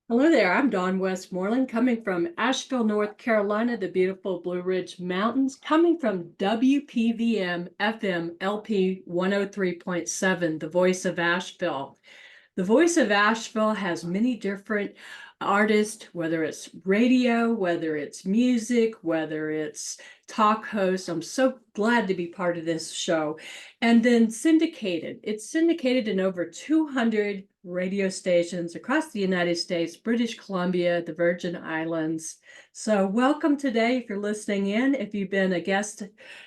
Hello there, I'm Dawn Westmoreland coming from Asheville, North Carolina, the beautiful Blue Ridge Mountains, coming from WPVM FM LP 103.7, the voice of Asheville. The Voice of Asheville has many different artists, whether it's radio, whether it's music, whether it's talk hosts. I'm so glad to be part of this show. And then syndicated. It's syndicated in over 200 radio stations across the United States, British Columbia, the Virgin Islands. So welcome today if you're listening in. If you've been a guest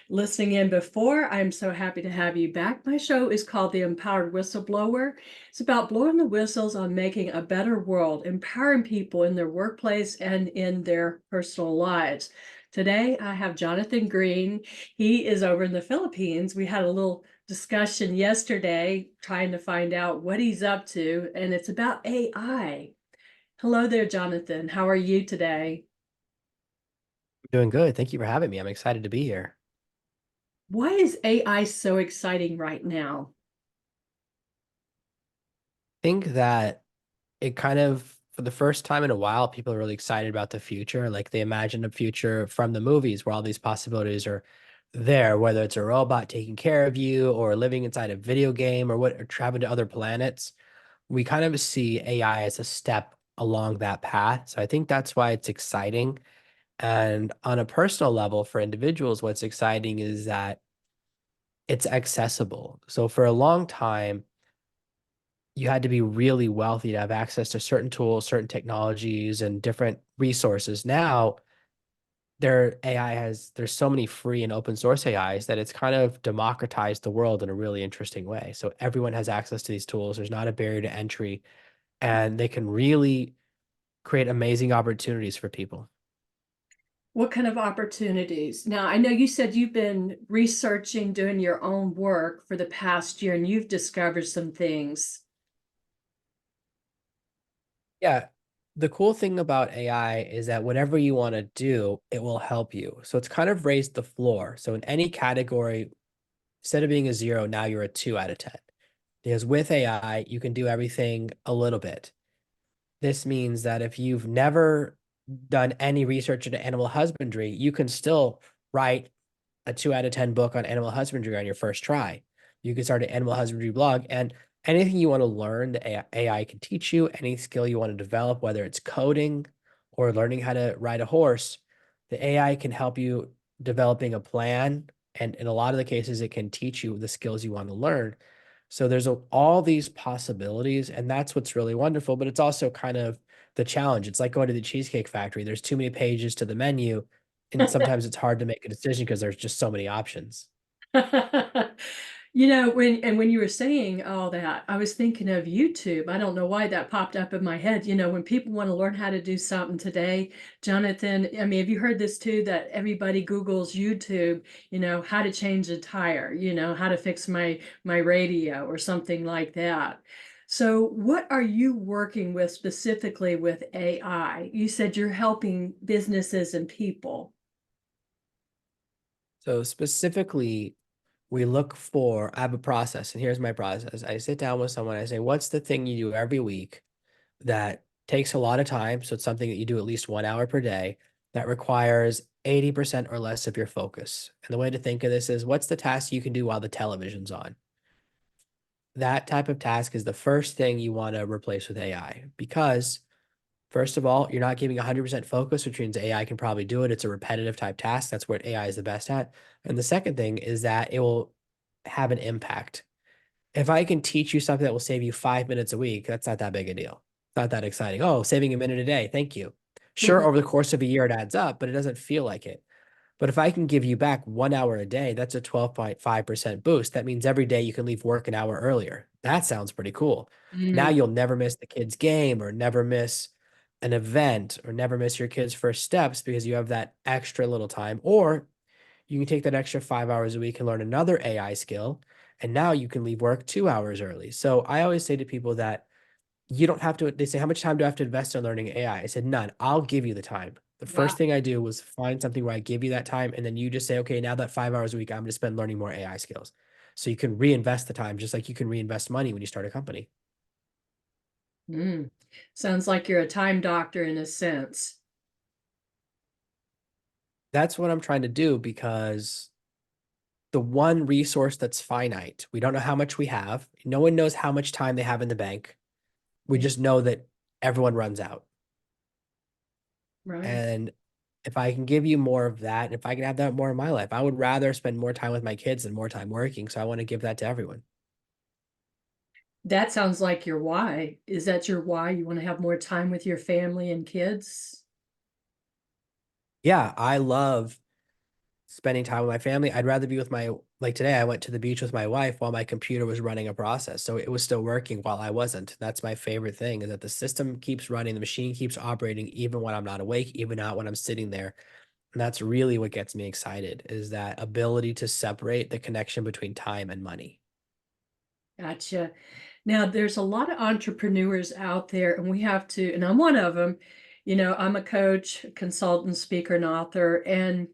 listening in before, I'm so happy to have you back. My show is called The Empowered Whistleblower. It's about blowing the whistles on making a better world, empowering people in their workplace and in their personal lives. Today, I have Jonathan Green. He is over in the Philippines. We had a little discussion yesterday trying to find out what he's up to, and it's about AI. Hello there, Jonathan. How are you today? Doing good. Thank you for having me. I'm excited to be here. Why is AI so exciting right now? I think that it kind of, for the first time in a while, people are really excited about the future. Like they imagine a future from the movies where all these possibilities are there, whether it's a robot taking care of you or living inside a video game or traveling to other planets. We kind of see AI as a step along that path. So I think that's why it's exciting. And on a personal level, for individuals, what's exciting is that it's accessible. So for a long time, you had to be really wealthy to have access to certain tools, certain technologies, and different resources. Now, there's so many free and open source AIs that it's kind of democratized the world in a really interesting way. So everyone has access to these tools. There's not a barrier to entry, and they can really create amazing opportunities for people. What kind of opportunities? Now, I know you said you've been researching, doing your own work for the past year, and you've discovered some things. Yeah. The cool thing about AI is that whatever you want to do, it will help you. So it's kind of raised the floor. So in any category, instead of being a 0, now you're a 2 out of 10. Because with AI, you can do everything a little bit. This means that if you've never done any research into animal husbandry, you can still write a 2 out of 10 book on animal husbandry on your first try. You can start an animal husbandry blog, and anything you want to learn, the AI can teach you. Any skill you want to develop, whether it's coding or learning how to ride a horse, the AI can help you developing a plan. And in a lot of the cases, it can teach you the skills you want to learn. So there's all these possibilities, and that's what's really wonderful. But it's also kind of the challenge. It's like going to the Cheesecake Factory. There's too many pages to the menu, and sometimes it's hard to make a decision because there's just so many options. You know, when you were saying all that, I was thinking of YouTube. I don't know why that popped up in my head. You know, when people want to learn how to do something today, Jonathan, I mean, have you heard this too, that everybody Googles YouTube, you know, how to change a tire, you know, how to fix my radio or something like that. So what are you working with specifically with AI? You said you're helping businesses and people. So specifically, I have a process, and here's my process. I sit down with someone, I say, what's the thing you do every week that takes a lot of time? So it's something that you do at least 1 hour per day that requires 80% or less of your focus. And the way to think of this is what's the task you can do while the television's on? That type of task is the first thing you want to replace with AI because first of all, you're not giving 100% focus, which means AI can probably do it. It's a repetitive type task. That's what AI is the best at. And the second thing is that it will have an impact. If I can teach you something that will save you 5 minutes a week, that's not that big a deal. It's not that exciting. Oh, saving a minute a day. Thank you. Sure, over the course of a year, it adds up, but it doesn't feel like it. But if I can give you back 1 hour a day, that's a 12.5% boost. That means every day you can leave work an hour earlier. That sounds pretty cool. Now Mm. you'll never miss the kid's game or never miss an event or never miss your kid's first steps because you have that extra little time. Or you can take that extra 5 hours a week and learn another AI skill. And now you can leave work 2 hours early. So I always say to people that you don't have to, they say, how much time do I have to invest in learning AI? I said, none. I'll give you the time. The first Wow. thing I do was find something where I give you that time. And then you just say, okay, now that 5 hours a week, I'm going to spend learning more AI skills. So you can reinvest the time just like you can reinvest money when you start a company. Mm. Sounds like you're a time doctor in a sense. That's what I'm trying to do because the one resource that's finite, we don't know how much we have. No one knows how much time they have in the bank. We Yeah, just know that everyone runs out. right. And if I can give you more of that, if I can have that more in my life, I would rather spend more time with my kids than more time working. So I want to give that to everyone. That sounds like your why. Is that your why? You want to have more time with your family and kids? Yeah, I love spending time with my family. I'd rather be with my, like today, I went to the beach with my wife while my computer was running a process. So it was still working while I wasn't. That's my favorite thing is that the system keeps running, the machine keeps operating even when I'm not awake, even not when I'm sitting there. And that's really what gets me excited is that ability to separate the connection between time and money. Gotcha. Now, there's a lot of entrepreneurs out there, and we have to, and I'm one of them. I'm a coach, consultant, speaker, and author. And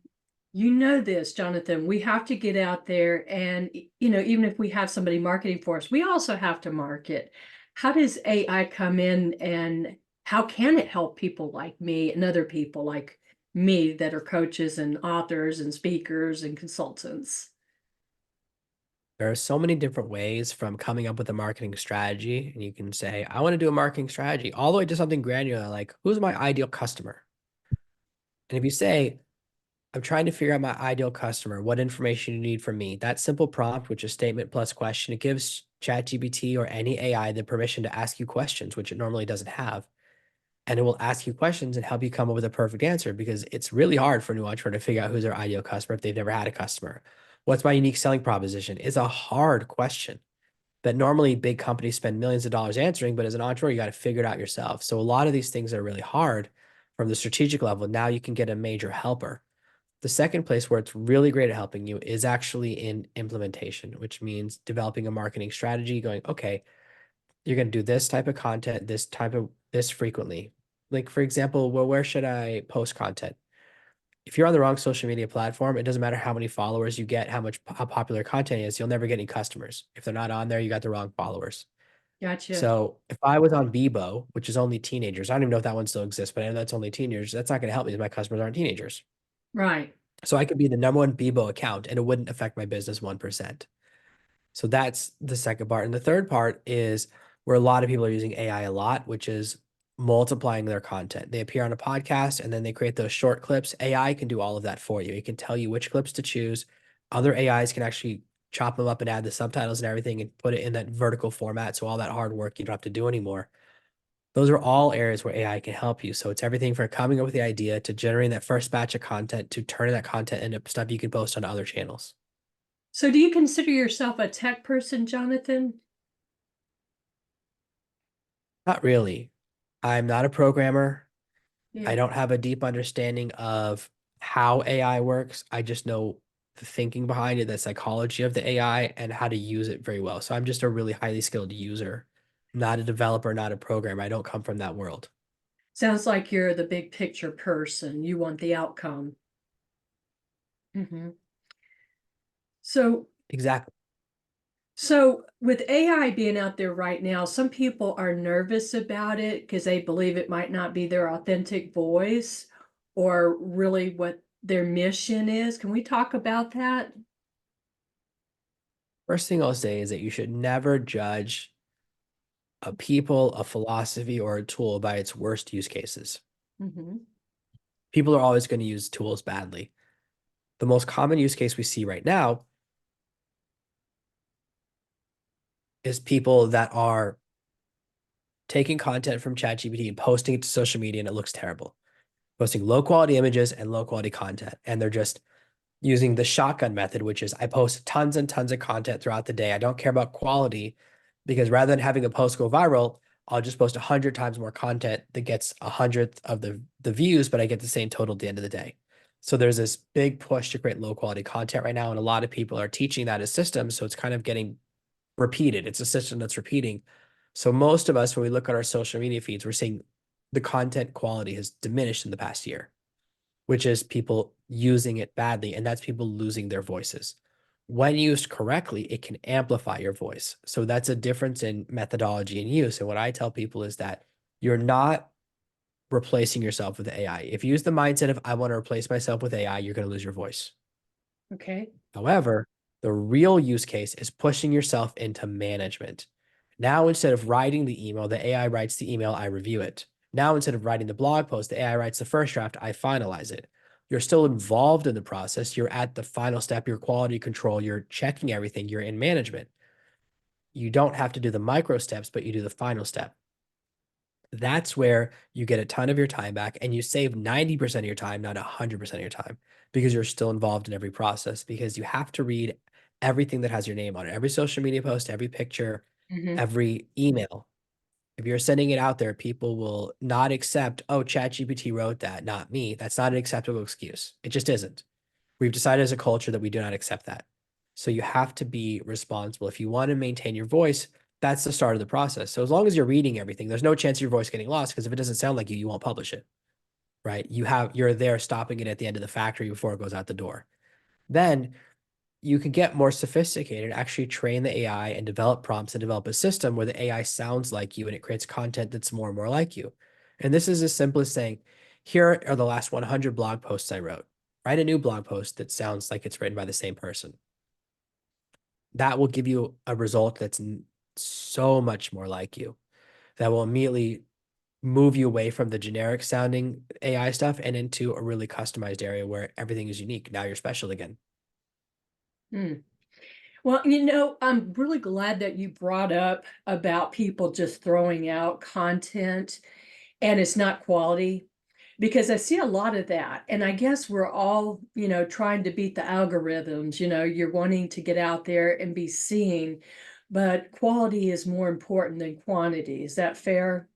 you know this, Jonathan, we have to get out there and, even if we have somebody marketing for us, we also have to market. How does AI come in and how can it help people like me and other people like me that are coaches and authors and speakers and consultants? There are so many different ways from coming up with a marketing strategy. And you can say, I want to do a marketing strategy, all the way to something granular, like who's my ideal customer? And if you say, I'm trying to figure out my ideal customer, what information you need from me, that simple prompt, which is statement plus question, it gives ChatGPT or any AI the permission to ask you questions, which it normally doesn't have. And it will ask you questions and help you come up with a perfect answer because it's really hard for a new entrepreneur to figure out who's their ideal customer if they've never had a customer. What's my unique selling proposition? Is a hard question that normally big companies spend millions of dollars answering, but as an entrepreneur, you got to figure it out yourself. So a lot of these things are really hard from the strategic level. Now you can get a major helper. The second place where it's really great at helping you is actually in implementation, which means developing a marketing strategy, going, okay, you're going to do this type of content, this type of this frequently. Like, for example, well, where should I post content? If you're on the wrong social media platform, it doesn't matter how many followers you get, how popular content is, you'll never get any customers. If they're not on there, you got the wrong followers. Gotcha. So if I was on Bebo, which is only teenagers, I don't even know if that one still exists, but I know that's only teenagers. That's not going to help me because my customers aren't teenagers. Right. So I could be the number one Bebo account and it wouldn't affect my business 1%. So that's the second part. And the third part is where a lot of people are using AI a lot, which is multiplying their content. They appear on a podcast and then they create those short clips. AI can do all of that for you. It can tell you which clips to choose. Other AIs can actually chop them up and add the subtitles and everything and put it in that vertical format. So all that hard work you don't have to do anymore. Those are all areas where AI can help you. So it's everything from coming up with the idea to generating that first batch of content to turning that content into stuff you can post on other channels. So do you consider yourself a tech person, Jonathan? Not really. I'm not a programmer. I Yeah. don't have a deep understanding of how AI works. I just know the thinking behind it, the psychology of the AI, and how to use it very well. So I'm just a really highly skilled user, not a developer, not a programmer. I don't come from that world. Sounds like you're the big picture person. You want the outcome. Hmm. So, Exactly. so with AI being out there right now, some people are nervous about it because they believe it might not be their authentic voice or really what their mission is. Can we talk about that? First thing I'll say is that you should never judge a people, a philosophy, or a tool by its worst use cases. Hmm. People are always going to use tools badly. The most common use case we see right now is people that are taking content from ChatGPT and posting it to social media and it looks terrible. Posting low quality images and low quality content. And they're just using the shotgun method, which is I post tons and tons of content throughout the day. I don't care about quality because rather than having a post go viral, I'll just post 100 times more content that gets 100th of the views, but I get the same total at the end of the day. So there's this big push to create low quality content right now. And a lot of people are teaching that as systems. So it's kind of getting repeated. It's a system that's repeating. So most of us, when we look at our social media feeds, we're seeing the content quality has diminished in the past year, which is people using it badly. And that's people losing their voices. when used correctly, it can amplify your voice. So that's a difference in methodology and use. And what I tell people is that you're not replacing yourself with AI. If you use the mindset of, I want to replace myself with AI, you're going to lose your voice. Okay. However, the real use case is pushing yourself into management. Now, instead of writing the email, the AI writes the email, I review it. Now, instead of writing the blog post, the AI writes the first draft, I finalize it. You're still involved in the process. You're at the final step, your quality control, you're checking everything, you're in management. You don't have to do the micro steps, but you do the final step. That's where you get a ton of your time back and you save 90% of your time, not 100% of your time, because you're still involved in every process, because you have to read everything that has your name on it, every social media post, every picture, Hmm. every email. If you're sending it out there, people will not accept, oh, ChatGPT wrote that, not me. That's not an acceptable excuse. It just isn't. We've decided as a culture that we do not accept that. So you have to be responsible. If you want to maintain your voice, that's the start of the process. So as long as you're reading everything, there's no chance of your voice getting lost, because if it doesn't sound like you won't publish it, right? You're there stopping it at the end of the factory before it goes out the door. Then you can get more sophisticated, actually train the AI and develop prompts and develop a system where the AI sounds like you and it creates content that's more and more like you. And this is as simple as saying, here are the last 100 blog posts I wrote. Write a new blog post that sounds like it's written by the same person. That will give you a result that's so much more like you. That will immediately move you away from the generic sounding AI stuff and into a really customized area where everything is unique. Now you're special again. Well, I'm really glad that you brought up about people just throwing out content and it's not quality, because I see a lot of that. And I guess we're all, trying to beat the algorithms. You're wanting to get out there and be seen, but quality is more important than quantity. Is that fair?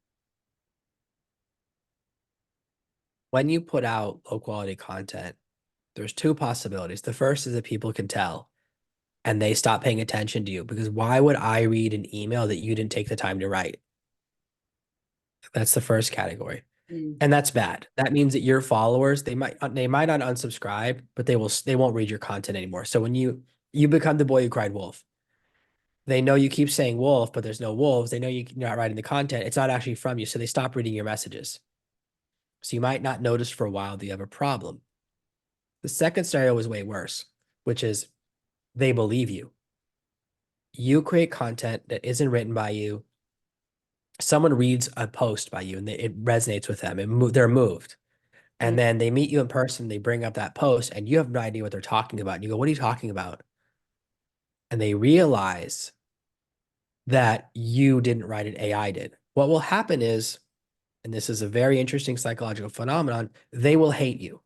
When you put out low quality content, there's two possibilities. The first is that people can tell and they stop paying attention to you, because why would I read an email that you didn't take the time to write? That's the first category. Mm. And that's bad. That means that your followers, they might not unsubscribe, but they won't read your content anymore. So when you become the boy who cried wolf, they know you keep saying wolf, but there's no wolves. They know you're not writing the content. It's not actually from you. So they stop reading your messages. So you might not notice for a while that you have a problem. The second scenario is way worse, which is they believe you. You create content that isn't written by you. Someone reads a post by you and it resonates with them. They're moved. And Mm. then they meet you in person. They bring up that post and you have no idea what they're talking about. And you go, what are you talking about? And they realize that you didn't write it, AI did. What will happen is, and this is a very interesting psychological phenomenon, they will hate you.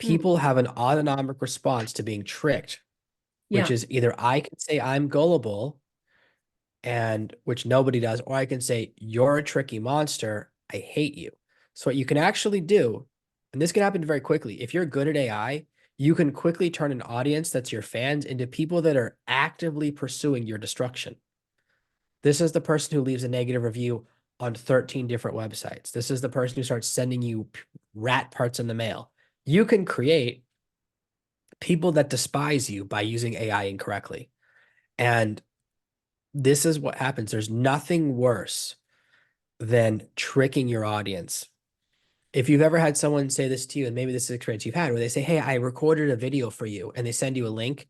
Mm. People have an autonomic response to being tricked, which Yeah. is either I can say I'm gullible, and which nobody does, or I can say you're a tricky monster, I hate you. So what you can actually do, and this can happen very quickly, if you're good at AI, you can quickly turn an audience that's your fans into people that are actively pursuing your destruction. This is the person who leaves a negative review on 13 different websites. This is the person who starts sending you rat parts in the mail. You can create people that despise you by using AI incorrectly. And this is what happens. There's nothing worse than tricking your audience. If you've ever had someone say this to you, and maybe this is an experience you've had, where they say, hey, I recorded a video for you, and they send you a link,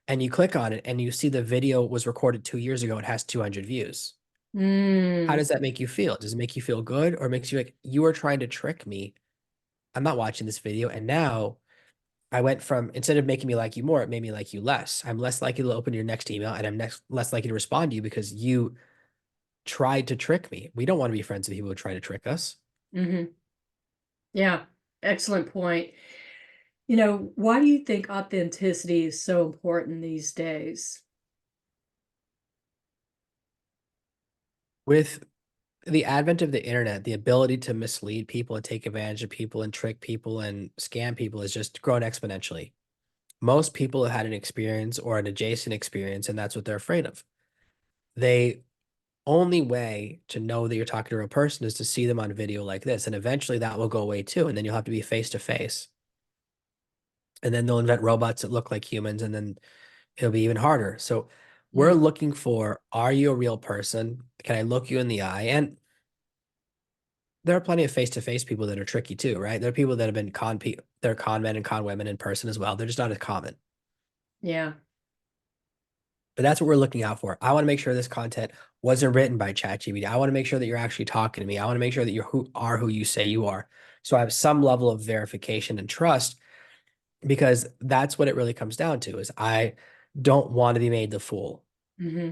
and you click on it, and you see the video was recorded 2 years ago and has 200 views. How Mm. does that make you feel? Does it make you feel good, or makes you like, you are trying to trick me? I'm not watching this video. And now I went from, instead of making me like you more, it made me like you less. I'm less likely to open your next email, and less likely to respond to you because you tried to trick me. We don't want to be friends with people who try to trick us. Hmm. Yeah. Excellent point. Why do you think authenticity is so important these days? With the advent of the internet, the ability to mislead people and take advantage of people and trick people and scam people has just grown exponentially. Most people have had an experience or an adjacent experience, and that's what they're afraid of. The only way to know that you're talking to a real person is to see them on video like this, and eventually that will go away too, and then you'll have to be face to face. and then they'll invent robots that look like humans, and then it'll be even harder. So we're Mm, looking for, are you a real person? Can I look you in the eye? And there are plenty of face-to-face people that are tricky too, right? There are people that have been they're con men and con women in person as well. They're just not as common. yeah. But that's what we're looking out for. I want to make sure this content wasn't written by ChatGPT. I want to make sure that you're actually talking to me. I want to make sure that who you say you are. So I have some level of verification and trust, because that's what it really comes down to, is I don't want to be made the fool. Hmm.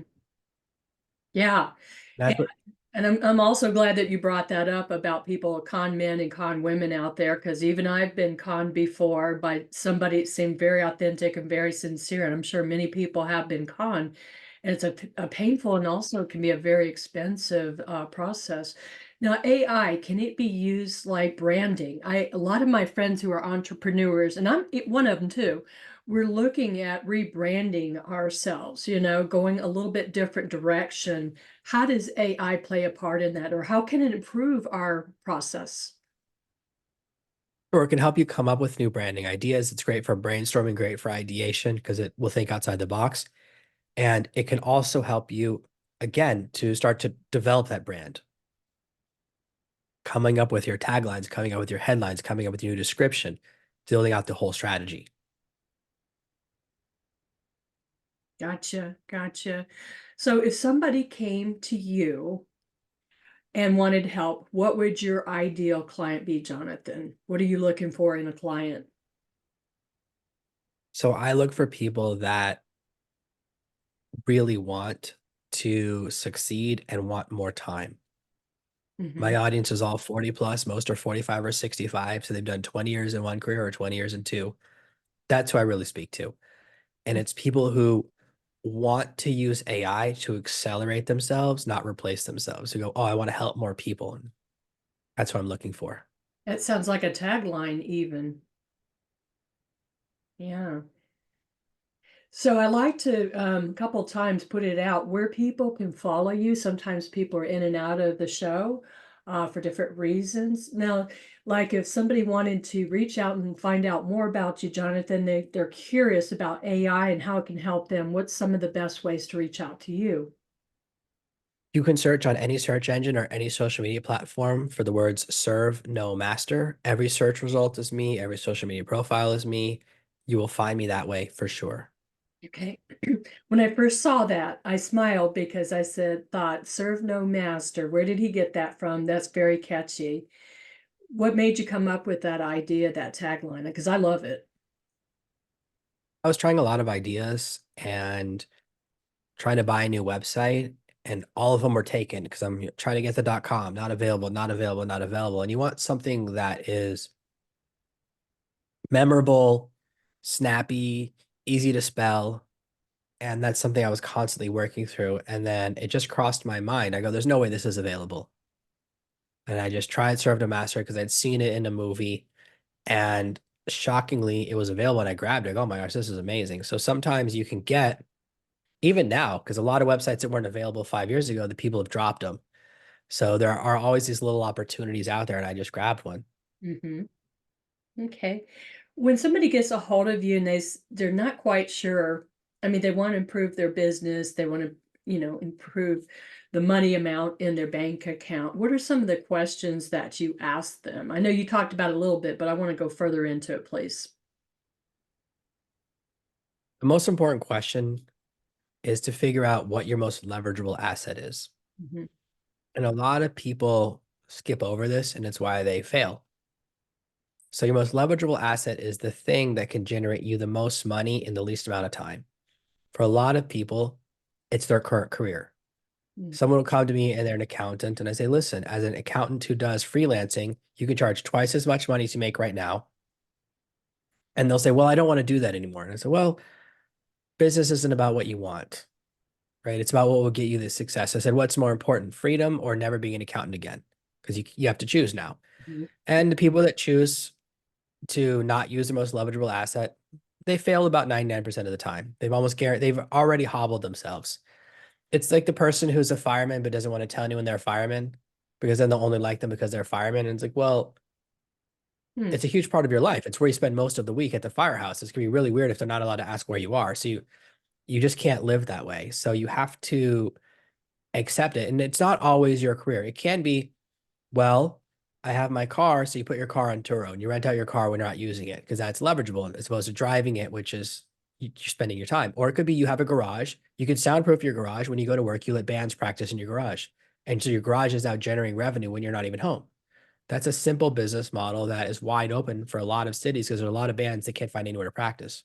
Yeah. That's what And I'm also glad that you brought that up about people, con men and con women out there, because even I've been conned before by somebody that seemed very authentic and very sincere. And I'm sure many people have been conned. And it's a painful and also can be a very expensive process. Now, AI, can it be used like branding? A lot of my friends who are entrepreneurs, and one of them too, we're looking at rebranding ourselves, going a little bit different direction. How does AI play a part in that, or how can it improve our process? or it can help you come up with new branding ideas. It's great for brainstorming, great for ideation because it will think outside the box. And it can also help you, again, to start to develop that brand, coming up with your taglines, coming up with your headlines, coming up with your new description, building out the whole strategy. Gotcha, gotcha. So if somebody came to you and wanted help, what would your ideal client be, Jonathan? What are you looking for in a client? So I look for people that really want to succeed and want more time. Hmm. My audience is all 40 plus, most are 45 or 65. So they've done 20 years in one career or 20 years in two. That's who I really speak to. And it's people who want to use AI to accelerate themselves, not replace themselves. Who go, oh, I want to help more people. And that's what I'm looking for. That sounds like a tagline, even. Yeah. So I like to a couple times put it out where people can follow you. Sometimes people are in and out of the show for different reasons. Now, like if somebody wanted to reach out and find out more about you, Jonathan, they're curious about AI and how it can help them. What's some of the best ways to reach out to you? You can search on any search engine or any social media platform for the words serve no master. Every search result is me, every social media profile is me. You will find me that way for sure. Okay. When I first saw that, I smiled because thought, serve no master. Where did he get that from? That's very catchy. What made you come up with that idea, that tagline? Because I love it. I was trying a lot of ideas and trying to buy a new website, and all of them were taken because I'm trying to get the .com, not available, not available, not available. And you want something that is memorable, snappy, easy to spell. And that's something I was constantly working through. And then it just crossed my mind. I go, there's no way this is available. And I just tried Serve to Master because I'd seen it in a movie, and shockingly, it was available and I grabbed it. Like, oh my gosh, this is amazing. So sometimes you can get, even now, because a lot of websites that weren't available 5 years ago, the people have dropped them. So there are always these little opportunities out there, and I just grabbed one. Hmm. Okay. When somebody gets a hold of you and they're not quite sure, I mean, they want to improve their business, they want to, improve the money amount in their bank account. What are some of the questions that you ask them? I know you talked about it a little bit, but I want to go further into it, please. The most important question is to figure out what your most leverageable asset is. Mhm. And a lot of people skip over this, and it's why they fail. So your most leverageable asset is the thing that can generate you the most money in the least amount of time. For a lot of people, it's their current career. Mhm. Someone will come to me and they're an accountant, and I say, listen, as an accountant who does freelancing, you can charge twice as much money as you make right now. And they'll say, well, I don't want to do that anymore. And I say, well, business isn't about what you want, right? It's about what will get you the success. I said, what's more important, freedom or never being an accountant again? Because you have to choose now. Mhm. And the people that choose to not use the most leverageable asset, they fail about 99% of the time. They've already hobbled themselves. It's like the person who's a fireman but doesn't want to tell anyone they're a fireman, because then they'll only like them because they're a fireman. And it's like, well, Hmm. it's a huge part of your life. It's where you spend most of the week at the firehouse. It's gonna be really weird if they're not allowed to ask where you are. So you just can't live that way. So you have to accept it. And it's not always your career. It can be, well, I have my car, so you put your car on Turo and you rent out your car when you're not using it because that's leverageable as opposed to driving it, which is you're spending your time. Or it could be you have a garage. You can soundproof your garage. When you go to work, you let bands practice in your garage. And so your garage is now generating revenue when you're not even home. That's a simple business model that is wide open for a lot of cities because there are a lot of bands that can't find anywhere to practice.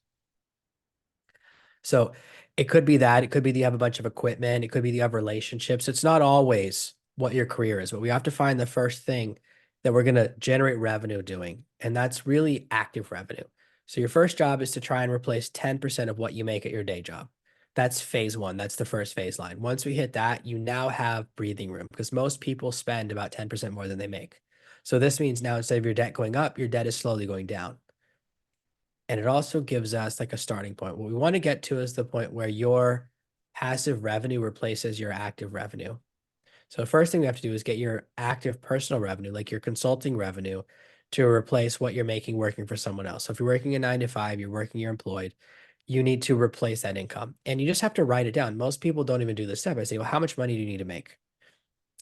So it could be that. It could be that you have a bunch of equipment. It could be that you have relationships. It's not always what your career is, but we have to find the first thing that we're going to generate revenue doing. And that's really active revenue. So your first job is to try and replace 10% of what you make at your day job. That's phase one. That's the first phase line. Once we hit that, you now have breathing room because most people spend about 10% more than they make. So this means now instead of your debt going up, your debt is slowly going down. And it also gives us like a starting point. What we want to get to is the point where your passive revenue replaces your active revenue. So the first thing we have to do is get your active personal revenue, like your consulting revenue, to replace what you're making working for someone else. So if you're working a 9 to 5, you're employed, you need to replace that income. And you just have to write it down. Most people don't even do this step. I say, well, how much money do you need to make?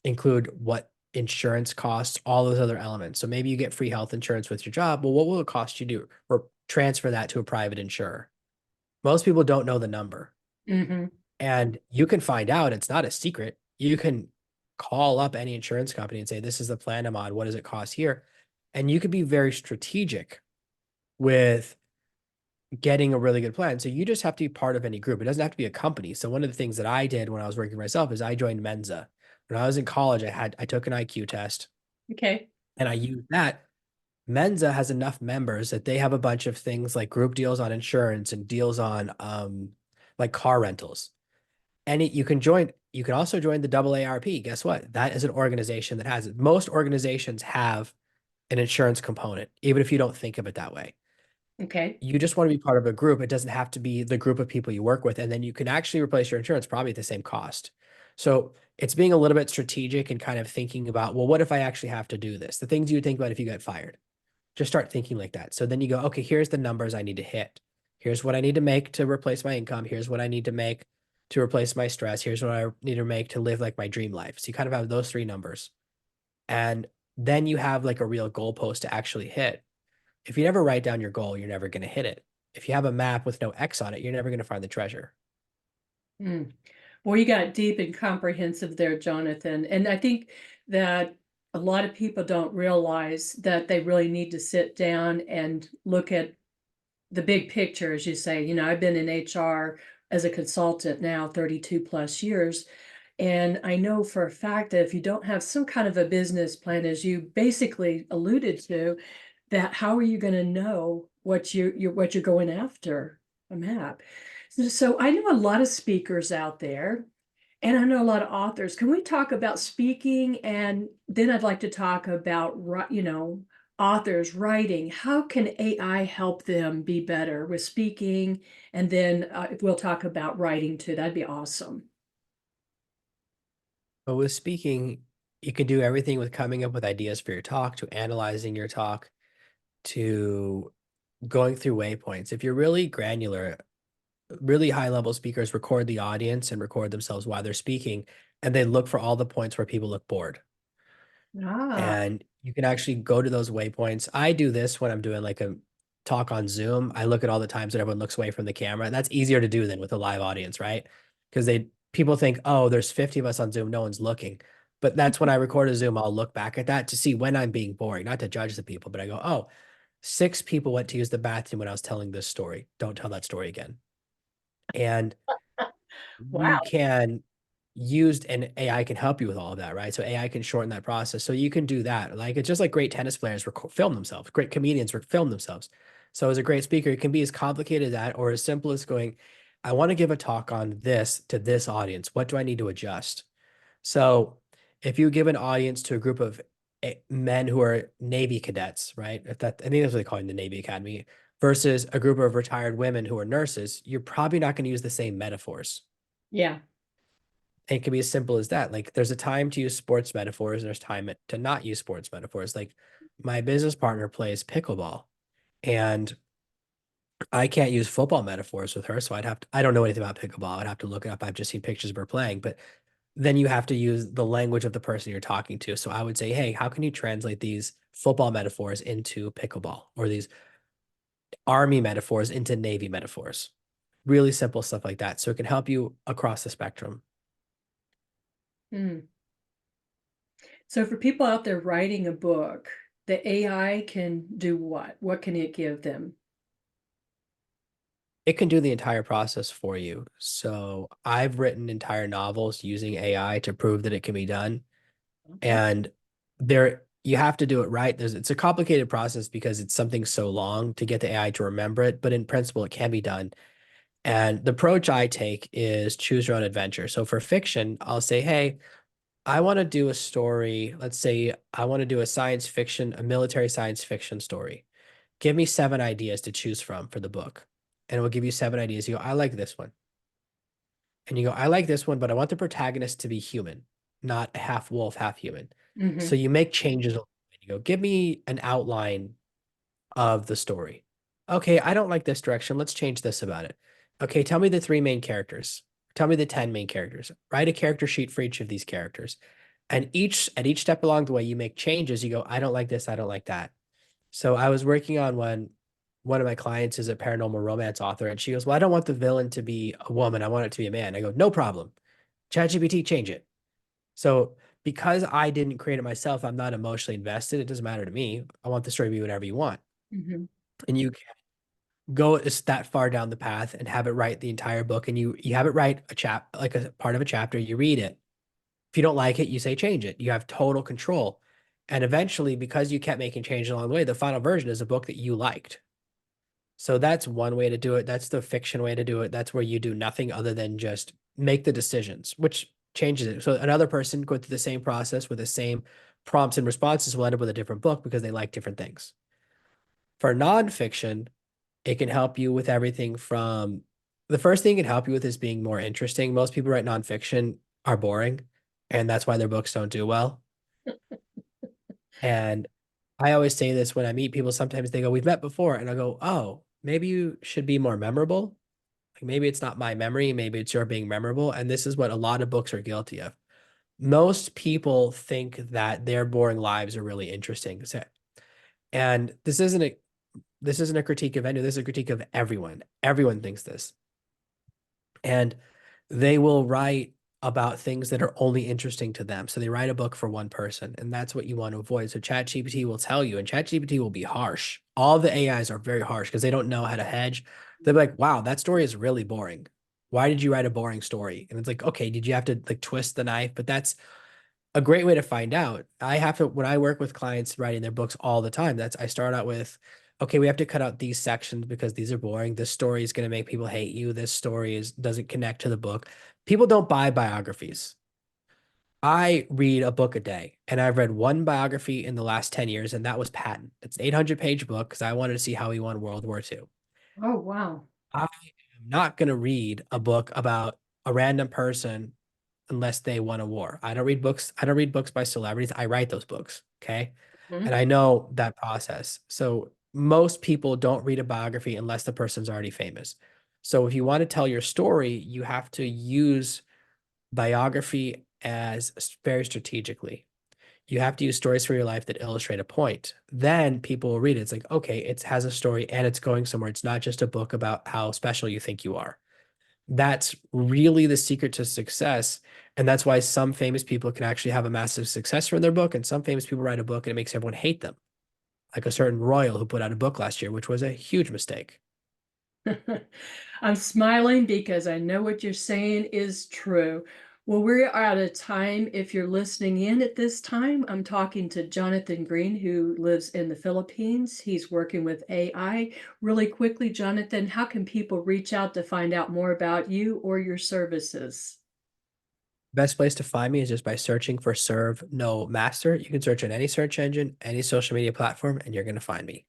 Include what insurance costs, all those other elements. So maybe you get free health insurance with your job. Well, what will it cost you to or transfer that to a private insurer? Most people don't know the number. Hmm. And you can find out, it's not a secret. You can call up any insurance company and say, this is the plan I'm on. What does it cost here? And you could be very strategic with getting a really good plan. So you just have to be part of any group. It doesn't have to be a company. So one of the things that I did when I was working for myself is I joined Mensa. When I was in college, I took an IQ test Okay. and I used that. Mensa has enough members that they have a bunch of things like group deals on insurance and deals on like car rentals. And you can also join the AARP. Guess what? That is an organization that has it. Most organizations have an insurance component, even if you don't think of it that way. Okay. You just want to be part of a group. It doesn't have to be the group of people you work with. And then you can actually replace your insurance probably at the same cost. So it's being a little bit strategic and kind of thinking about, well, what if I actually have to do this? The things you would think about if you got fired. Just start thinking like that. So then you go, okay, here's the numbers I need to hit. Here's what I need to make to replace my income. Here's what I need to make to replace my stress. Here's what I need to make to live like my dream life. So you kind of have those three numbers. And then you have like a real goalpost to actually hit. If you never write down your goal, you're never going to hit it. If you have a map with no X on it, you're never going to find the treasure. Hmm. Well, you got deep and comprehensive there, Jonathan. And I think that a lot of people don't realize that they really need to sit down and look at the big picture, as you say. I've been in HR as a consultant now 32 plus years. And I know for a fact that if you don't have some kind of a business plan, as you basically alluded to, that how are you going to know what you're going after a map? So I know a lot of speakers out there, and I know a lot of authors. Can we talk about speaking? And then I'd like to talk about, authors writing. How can AI help them be better with speaking? And then we'll talk about writing too. That'd be awesome. But with speaking, you can do everything with coming up with ideas for your talk, to analyzing your talk, to going through waypoints. If you're really granular, really high level speakers record the audience and record themselves while they're speaking, and they look for all the points where people look bored. Ah, And you can actually go to those waypoints. I do this when I'm doing like a talk on Zoom. I look at all the times that everyone looks away from the camera. And that's easier to do than with a live audience, right? Because people think, oh, there's 50 of us on Zoom, no one's looking. But that's when I record a Zoom, I'll look back at that to see when I'm being boring, not to judge the people, but I go, oh, 6 people went to use the bathroom when I was telling this story. Don't tell that story again. And wow. you can use and AI can help you with all of that, right? So AI can shorten that process. So you can do that. Like it's just like great tennis players film themselves, great comedians film themselves. So as a great speaker, it can be as complicated as that or as simple as going, I want to give a talk on this to this audience. What do I need to adjust? So if you give an audience to a group of men who are Navy cadets, right? If that, I think that's what they call it in the Navy Academy, versus a group of retired women who are nurses, you're probably not going to use the same metaphors. Yeah. It can be as simple as that. Like there's a time to use sports metaphors and there's time to not use sports metaphors. Like my business partner plays pickleball, and I can't use football metaphors with her, so I don't know anything about pickleball. I'd have to look it up. I've just seen pictures of her playing, but then you have to use the language of the person you're talking to. So I would say, hey, how can you translate these football metaphors into pickleball, or these army metaphors into navy metaphors? Really simple stuff like that. So it can help you across the spectrum. Hmm. So for people out there writing a book, the AI can do what? What can it give them? It can do the entire process for you. So I've written entire novels using AI to prove that it can be done. And there you have to do it right. It's a complicated process because it's something so long to get the AI to remember it, but in principle, it can be done. And the approach I take is choose your own adventure. So for fiction, I'll say, hey, I want to do a story. Let's say I want to do a science fiction, a military science fiction story. Give me 7 ideas to choose from for the book. And it will give you 7 ideas. You go, I like this one. And you go, I like this one, but I want the protagonist to be human, not half wolf, half human. So Hmm. you make changes. You go, give me an outline of the story. Okay, I don't like this direction. Let's change this about it. Okay, tell me the 3 main characters. Tell me the 10 main characters. Write a character sheet for each of these characters. And each step along the way, you make changes. You go, I don't like this. I don't like that. So I was working on one of my clients is a paranormal romance author, and she goes, well, I don't want the villain to be a woman. I want it to be a man. I go, no problem. ChatGPT, change it. So because I didn't create it myself, I'm not emotionally invested. It doesn't matter to me. I want the story to be whatever you want. Hmm. And you can go that far down the path and have it write the entire book. And you have it write a like a part of a chapter, you read it. If you don't like it, you say change it. You have total control. And eventually, because you kept making changes along the way, the final version is a book that you liked. So that's one way to do it. That's the fiction way to do it. That's where you do nothing other than just make the decisions, which changes it. So another person going through the same process with the same prompts and responses will end up with a different book because they like different things. For nonfiction, it can help you with everything from the first thing it can help you with is being more interesting. Most people write nonfiction are boring, and that's why their books don't do well. And I always say this when I meet people, sometimes they go, we've met before. And I go, oh, maybe you should be more memorable. Like maybe it's not my memory, maybe it's your being memorable. And this is what a lot of books are guilty of. Most people think that their boring lives are really interesting. And this isn't a critique of anyone, this is a critique of everyone. Everyone thinks this. And they will write about things that are only interesting to them. So they write a book for one person, and that's what you want to avoid. So ChatGPT will tell you, and ChatGPT will be harsh. All the AIs are very harsh because they don't know how to hedge. They're like, wow, that story is really boring. Why did you write a boring story? And it's like, okay, did you have to like twist the knife? But that's a great way to find out. I have to, when I work with clients writing their books all the time, I start out with, okay, we have to cut out these sections because these are boring. This story is going to make people hate you. This story doesn't connect to the book. People don't buy biographies. I read a book a day, and I've read one biography in the last 10 years, and that was Patton. It's an 800-page book because I wanted to see how he won World War II. Oh, wow. I am not going to read a book about a random person unless they won a war. I don't read books. I don't read books by celebrities. I write those books. Okay. Mhm. And I know that process. So most people don't read a biography unless the person's already famous. So if you want to tell your story, you have to use biography as very strategically. You have to use stories for your life that illustrate a point. Then people will read it. It's like, okay, it has a story and it's going somewhere. It's not just a book about how special you think you are. That's really the secret to success. And that's why some famous people can actually have a massive success from their book, and some famous people write a book and it makes everyone hate them. Like a certain royal who put out a book last year, which was a huge mistake. I'm smiling because I know what you're saying is true. Well, we're out of time. If you're listening in at this time, I'm talking to Jonathan Green, who lives in the Philippines. He's working with AI. Really quickly, Jonathan, how can people reach out to find out more about you or your services? Best place to find me is just by searching for Serve No Master. You can search on any search engine, any social media platform, and you're going to find me.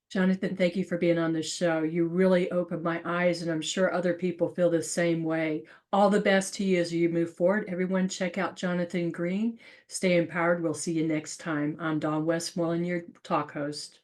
Jonathan, thank you for being on this show. You really opened my eyes, and I'm sure other people feel the same way. All the best to you as you move forward. Everyone, check out Jonathan Green. Stay empowered. We'll see you next time. I'm Dawn Westmoreland, your talk host.